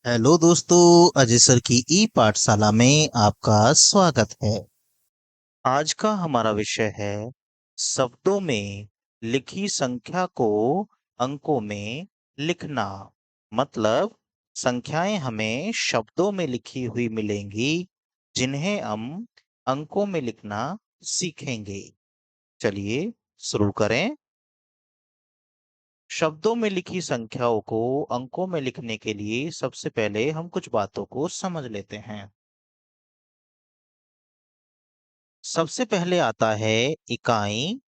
Hello दोस्तों, Ajay sir की ई पाठशाला में आपका स्वागत है। आज का हमारा विषय है शब्दों में लिखी संख्या को अंकों में लिखना। मतलब संख्याएं हमें शब्दों में लिखी हुई मिलेंगी, जिन्हें हम अंकों में लिखना सीखेंगे। चलिए शुरू करें। शब्दों में लिखी संख्याओं को अंकों में लिखने के लिए सबसे पहले हम कुछ बातों को समझ लेते हैं। सबसे पहले आता है इकाई।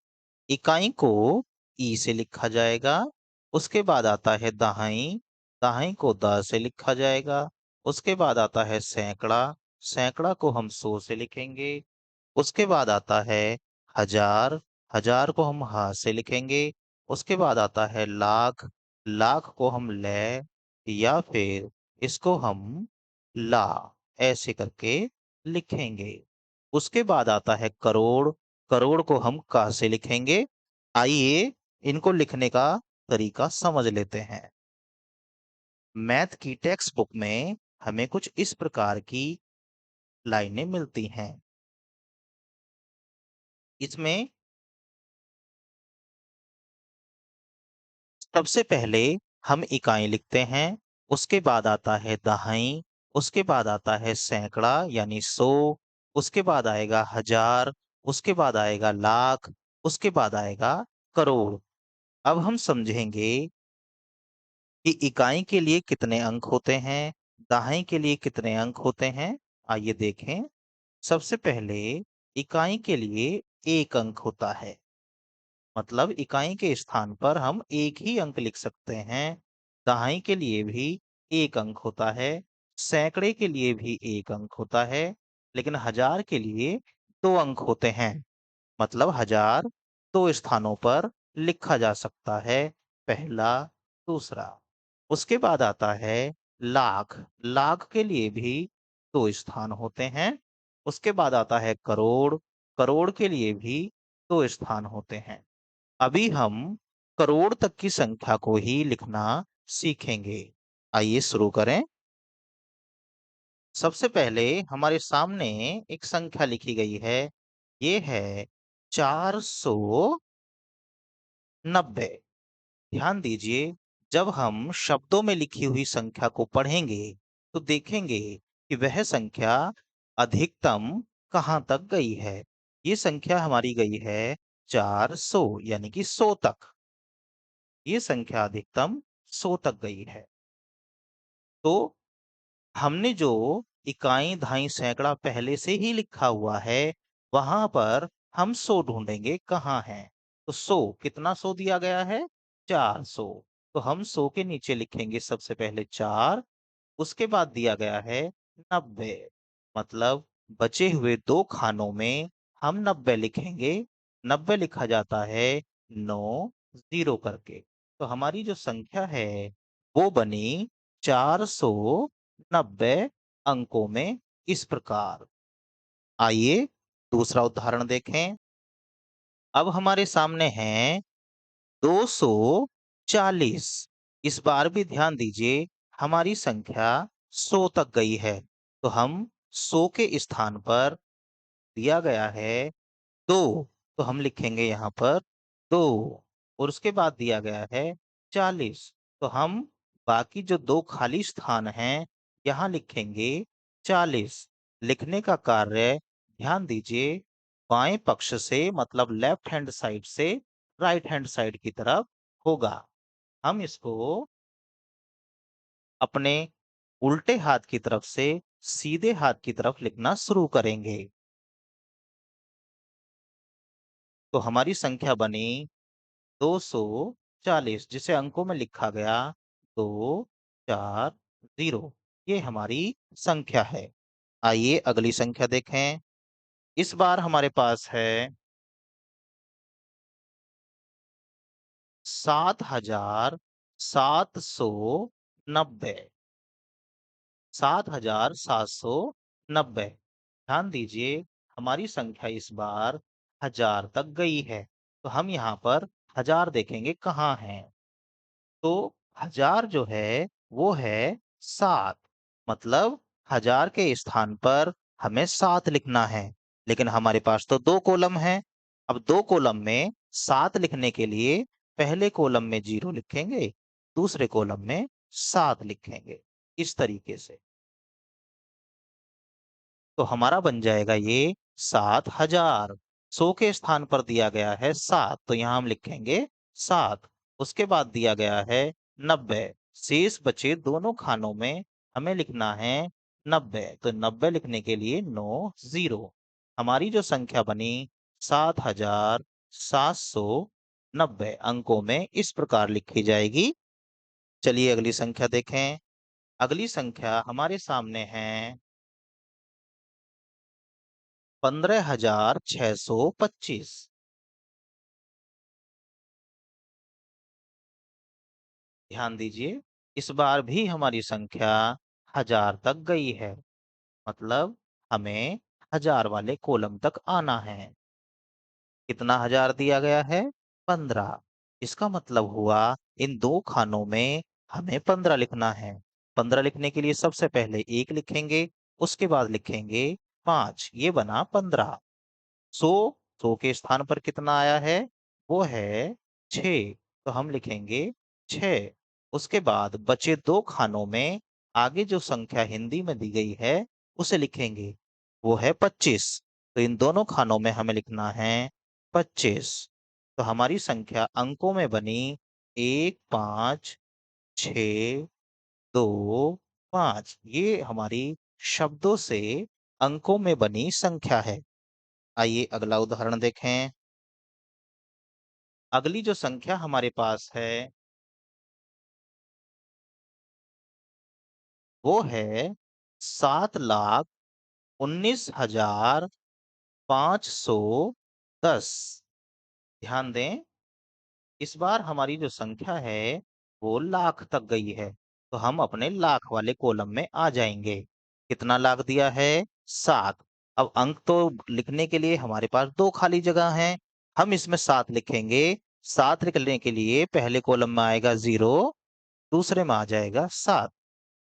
इकाई को ई से लिखा जाएगा। उसके बाद आता है दहाई। दहाई को द से लिखा जाएगा। उसके बाद आता है सैकड़ा। सैकड़ा को हम सौ से लिखेंगे। उसके बाद आता है हजार। हजार को हम हा से लिखेंगे। उसके बाद आता है लाख। लाख को हम ले या फिर इसको हम ला ऐसे करके लिखेंगे। उसके बाद आता है करोड़। करोड़ को हम का से लिखेंगे। आइए इनको लिखने का तरीका समझ लेते हैं। मैथ की टेक्स्ट बुक में हमें कुछ इस प्रकार की लाइनें मिलती हैं। इसमें सबसे पहले हम इकाई लिखते हैं। उसके बाद आता है दहाई। उसके बाद आता है सैकड़ा यानी सौ। उसके बाद आएगा हजार। उसके बाद आएगा लाख। उसके बाद आएगा करोड़। अब हम समझेंगे कि इकाई के लिए कितने अंक होते हैं, दहाई के लिए कितने अंक होते हैं। आइए देखें। सबसे पहले इकाई के लिए एक अंक होता है। मतलब इकाई के स्थान पर हम एक ही अंक लिख सकते हैं। दहाई के लिए भी एक अंक होता है। सैकड़े के लिए भी एक अंक होता है। लेकिन हजार के लिए दो अंक होते हैं। मतलब हजार दो स्थानों पर लिखा जा सकता है, पहला दूसरा। उसके बाद आता है लाख। लाख के लिए भी दो स्थान होते हैं। उसके बाद आता है करोड़। करोड़ के लिए भी दो स्थान होते हैं। अभी हम करोड़ तक की संख्या को ही लिखना सीखेंगे। आइए शुरू करें। सबसे पहले हमारे सामने एक संख्या लिखी गई है। ये है 490। ध्यान दीजिए, जब हम शब्दों में लिखी हुई संख्या को पढ़ेंगे तो देखेंगे कि वह संख्या अधिकतम कहाँ तक गई है। ये संख्या हमारी गई है 400 यानी कि 100 तक। ये संख्या अधिकतम 100 तक गई है। तो हमने जो इकाई दहाई सैकड़ा पहले से ही लिखा हुआ है, वहां पर हम 100 ढूंढेंगे कहाँ है। तो 100 कितना 100 दिया गया है? 400। तो हम 100 के नीचे लिखेंगे सबसे पहले 4। उसके बाद दिया गया है 90। मतलब बचे हुए दो खानों में हम 90 लिखेंगे। 90 लिखा जाता है 9 जीरो करके। तो हमारी जो संख्या है वो बनी 490 अंकों में, इस प्रकार। आइए दूसरा उदाहरण देखें। अब हमारे सामने है 240। इस बार भी ध्यान दीजिए, हमारी संख्या 100 तक गई है। तो हम 100 के स्थान पर दिया गया है 2। तो हम लिखेंगे यहाँ पर 2। और उसके बाद दिया गया है 40। तो हम बाकी जो दो खाली स्थान हैं, यहाँ लिखेंगे 40। लिखने का कार्य ध्यान दीजिए बाएं पक्ष से, मतलब लेफ्ट हैंड साइड से राइट हैंड साइड की तरफ होगा। हम इसको अपने उल्टे हाथ की तरफ से सीधे हाथ की तरफ लिखना शुरू करेंगे। तो हमारी संख्या बनी 240, जिसे अंकों में लिखा गया 240। ये हमारी संख्या है। आइए अगली संख्या देखें। इस बार हमारे पास है 7790। 7790। ध्यान दीजिए, हमारी संख्या इस बार हजार तक गई है। तो हम यहाँ पर हजार देखेंगे कहाँ है। तो हजार जो है वो है 7। मतलब 1000 के स्थान पर हमें 7 लिखना है, लेकिन हमारे पास तो 2 कॉलम है। अब 2 कॉलम में 7 लिखने के लिए पहले कॉलम में 0 लिखेंगे, दूसरे कॉलम में 7 लिखेंगे, इस तरीके से। तो हमारा बन जाएगा ये 7000। 100 के स्थान पर दिया गया है 7, तो यहाँ हम लिखेंगे 7। उसके बाद दिया गया है 90। शेष बचे दोनों खानों में हमें लिखना है 90, तो 90 लिखने के लिए 9 0। हमारी जो संख्या बनी 7790 अंकों में इस प्रकार लिखी जाएगी। चलिए अगली संख्या देखें। अगली संख्या हमारे सामने है 15625। ध्यान दीजिए, इस बार भी हमारी संख्या 1000 तक गई है, मतलब हमें 1000 वाले कॉलम तक आना है। कितना 1000 दिया गया है? 15। इसका मतलब हुआ इन दो खानों में हमें 15 लिखना है। 15 लिखने के लिए सबसे पहले 1 लिखेंगे, उसके बाद लिखेंगे 5, ये बना 15। 100 के स्थान पर कितना आया है? वो है 6, तो हम लिखेंगे 6। उसके बाद बचे दो खानों में आगे जो संख्या हिंदी में दी गई है उसे लिखेंगे, वो है 25। तो इन दोनों खानों में हमें लिखना है 25। तो हमारी संख्या अंकों में बनी 1 5 6 2 5। ये हमारी शब्दों से अंकों में बनी संख्या है। आइए अगला उदाहरण देखें। अगली जो संख्या हमारे पास है वो है 7,19,510। ध्यान दें, इस बार हमारी जो संख्या है वो लाख तक गई है, तो हम अपने लाख वाले कॉलम में आ जाएंगे। कितना लाख दिया है? 7। अब अंक तो लिखने के लिए हमारे पास दो खाली जगह हैं, हम इसमें 7 लिखेंगे। 7 लिखने के लिए पहले कॉलम में आएगा 0, दूसरे में आ जाएगा 7।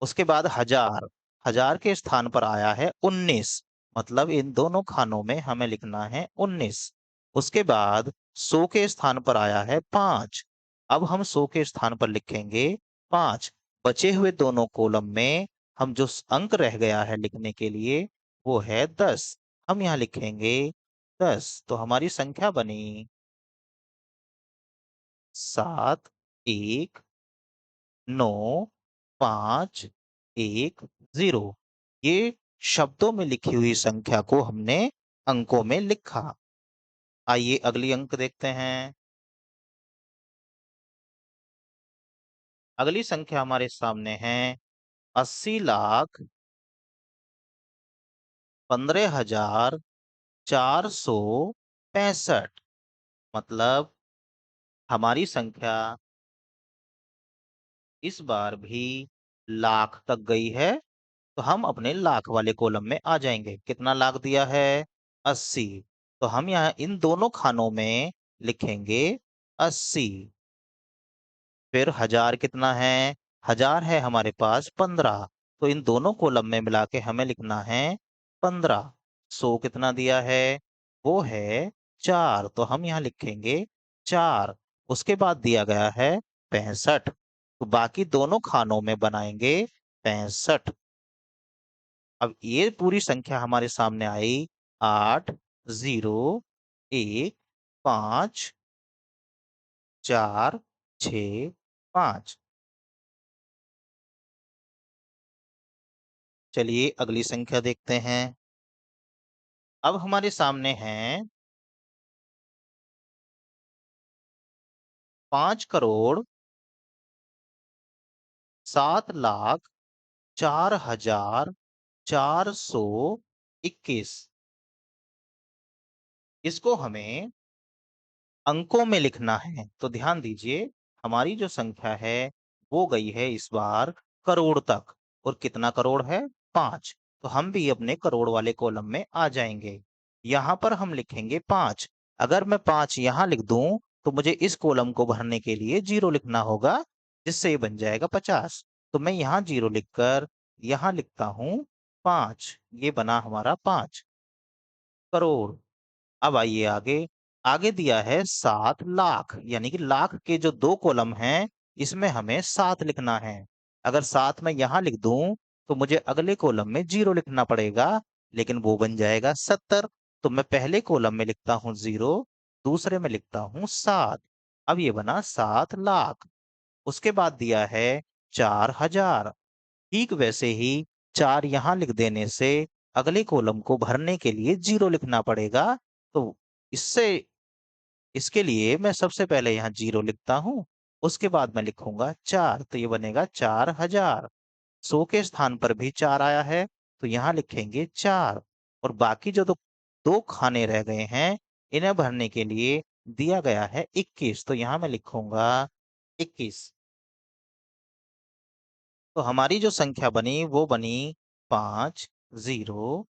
उसके बाद 1000। 1000 के स्थान पर आया है 19, मतलब इन दोनों खानों में हमें लिखना है 19। उसके बाद 100 के स्थान पर आया है 5, अब हम 100 के स्थान पर लिखेंगे 5। बचे हुए दोनों कॉलम में हम जो अंक रह गया है लिखने के लिए वो है 10, हम यहाँ लिखेंगे 10। तो हमारी संख्या बनी 719510। ये शब्दों में लिखी हुई संख्या को हमने अंकों में लिखा। आइए अगली अंक देखते हैं। अगली संख्या हमारे सामने है 80,15,465। मतलब हमारी संख्या इस बार भी लाख तक गई है, तो हम अपने लाख वाले कॉलम में आ जाएंगे। कितना लाख दिया है? 80, तो हम यहाँ इन दोनों खानों में लिखेंगे 80। फिर 1000 कितना है? 1000 है हमारे पास 15, तो इन दोनों कॉलम में मिला के हमें लिखना है 15। 100 कितना दिया है? वो है 4, तो हम यहाँ लिखेंगे 4। उसके बाद दिया गया है 65, तो बाकी दोनों खानों में बनाएंगे 65। अब ये पूरी संख्या हमारे सामने आई 8 0 1 5 4 6 5। चलिए अगली संख्या देखते हैं। अब हमारे सामने है 5,04,04,421। इसको हमें अंकों में लिखना है, तो ध्यान दीजिए, हमारी जो संख्या है वो गई है इस बार करोड़ तक। और कितना करोड़ है? 5, तो हम भी अपने करोड़ वाले कॉलम में आ जाएंगे। यहाँ पर हम लिखेंगे 5। अगर मैं 5 यहाँ लिख दूं तो मुझे इस कॉलम को भरने के लिए 0 लिखना होगा, जिससे ये बन जाएगा 50। तो मैं यहाँ 0 लिखकर यहाँ लिखता हूँ 5, ये बना हमारा 5 करोड़। अब आइए आगे। आगे दिया है 7 लाख, यानी कि लाख के जो 2 कॉलम हैं, इसमें हमें 7 लिखना है। अगर 7 मैं यहाँ लिख दूं, तो मुझे अगले कॉलम में 0 लिखना पड़ेगा, लेकिन वो बन जाएगा 70। तो मैं पहले कॉलम में लिखता हूँ 0, दूसरे में लिखता हूँ 7। अब ये बना 7 लाख। उसके बाद दिया है 4000। ठीक वैसे ही 4 यहाँ लिख देने से अगले कॉलम को भरने के लिए 0 लिखना पड़ेगा। तो इससे इसके लिए मैं सबसे पहले यहाँ 0 लिखता हूँ, उसके बाद मैं लिखूंगा 4, तो ये बनेगा 4000। 100 के स्थान पर भी 4 आया है, तो यहाँ लिखेंगे 4। और बाकी जो दो खाने रह गए हैं, इन्हें भरने के लिए दिया गया है 21, तो यहाँ मैं लिखूंगा 21। तो हमारी जो संख्या बनी वो बनी 5070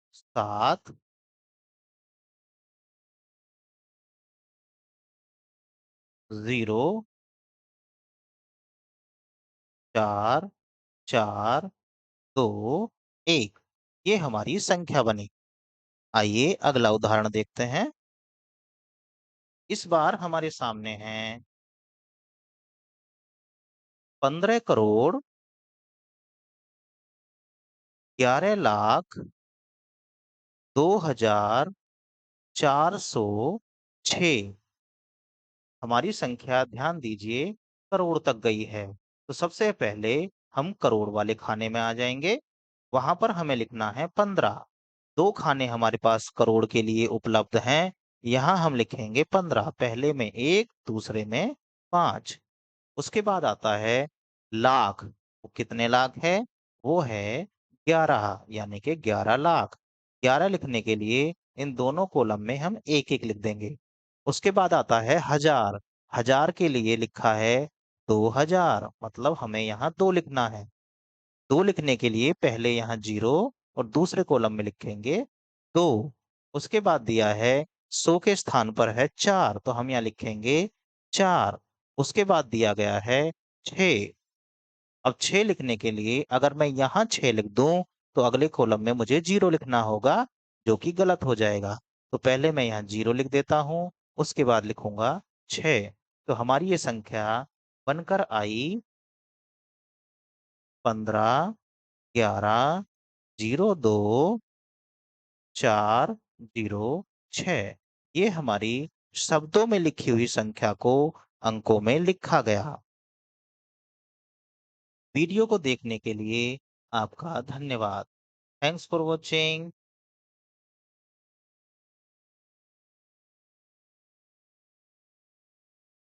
4 4 2 1। ये हमारी संख्या बनी। आइए अगला उदाहरण देखते हैं। इस बार हमारे सामने है 15 करोड़ 11,02,406। हमारी संख्या ध्यान दीजिए करोड़ तक गई है। तो सबसे पहले हम करोड़ वाले खाने में आ जाएंगे। वहां पर हमें लिखना है 15। दो खाने हमारे पास करोड़ के लिए उपलब्ध हैं। यहाँ हम लिखेंगे 15, पहले में 1, दूसरे में 5। उसके बाद आता है लाख। वो कितने लाख है? वो है 11, यानी कि 11 लाख। 11 लिखने के लिए इन दोनों कॉलम में हम एक एक लिख देंगे। उसके बाद आता है हजार। हजार के लिए लिखा है 2000, मतलब हमें यहाँ 2 लिखना है। 2 लिखने के लिए पहले यहाँ 0 और दूसरे कॉलम में लिखेंगे 2। उसके बाद दिया है 100 के स्थान पर है 4, तो हम यहाँ लिखेंगे 4। उसके बाद दिया गया है 6। अब 6 लिखने के लिए अगर मैं यहाँ 6 लिख दूं, तो अगले कॉलम में मुझे 0 लिखना होगा, जो कि गलत हो जाएगा। तो पहले मैं यहाँ 0 लिख देता हूँ, उसके बाद लिखूंगा 6। तो हमारी ये संख्या बनकर आई 15 11 02 406। ये हमारी शब्दों में लिखी हुई संख्या को अंकों में लिखा गया। वीडियो को देखने के लिए आपका धन्यवाद। Thanks for watching.